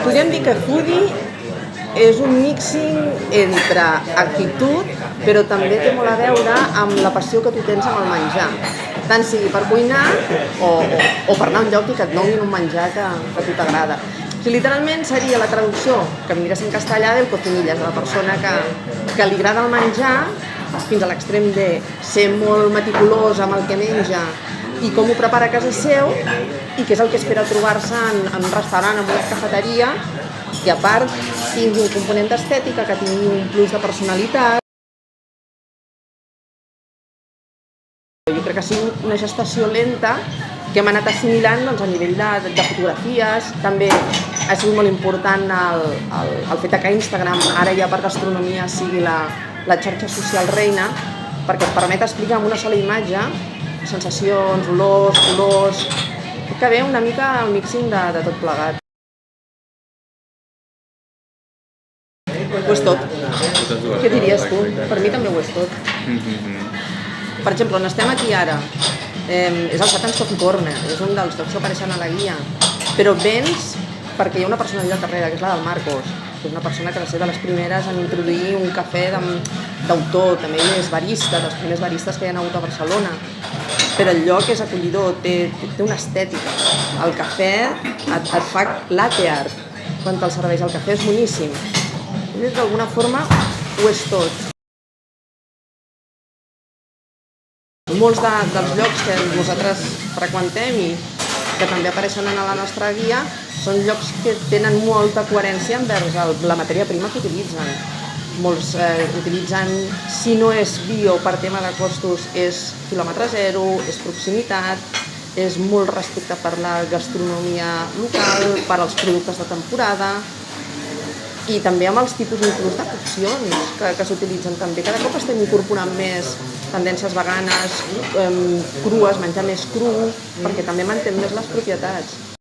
Podríem dir que foodie és un mixing entre actitud, però també té molt a veure amb la passió que tu tens amb el menjar. Tant sigui per cuinar o per anar a un lloc i que et donin un menjar que a tu t'agrada. O sigui, literalment seria la traducció, que vindries en castellà, del cocinillas, de la persona que li agrada el menjar fins a l'extrem de ser molt meticulós amb el que menja i com ho prepara a casa seu i què és el que espera trobar-se en un restaurant, en una cafeteria, que a part tingui un component d'estètica, que tingui un plus de personalitat. Jo crec que ha sigut una gestació lenta que hem anat assimilant a nivell de fotografies. També ha sigut molt important el fet que Instagram ara ja per gastronomia sigui la xarxa social reina, perquè et permet explicar amb una sola imatge sensacions, olors, colors, que ve una mica el mixing de tot plegat. Ho és tot. Què diries tu? Per mi també ho és tot. Per exemple, on estem aquí ara, és el Satan's Coffee Corner, és un dels llocs que apareixen a la guia, però vens perquè hi ha una personalitat darrere, que és la del Marcos, que és una persona que va ser de les primeres en introduir un cafè d'autor, també és barista, dels primers baristes que hi ha hagut a Barcelona, però el lloc és acollidor, té una estètica. El cafè et fa latte art quan te'l serveix, el cafè és boníssim. D'alguna forma ho és tot. Molts dels llocs que nosaltres freqüentem i que també apareixen a la nostra guia són llocs que tenen molta coherència envers la matèria prima que utilitzen. Molts utilitzen, si no és bio per tema de costos, és quilòmetre zero, és proximitat, és molt respecte per la gastronomia local, per als productes de temporada i també amb els tipus inclús de coccions que s'utilitzen també. Cada cop estem incorporant més tendències veganes, crues, menjar més cru, perquè també manté més les propietats.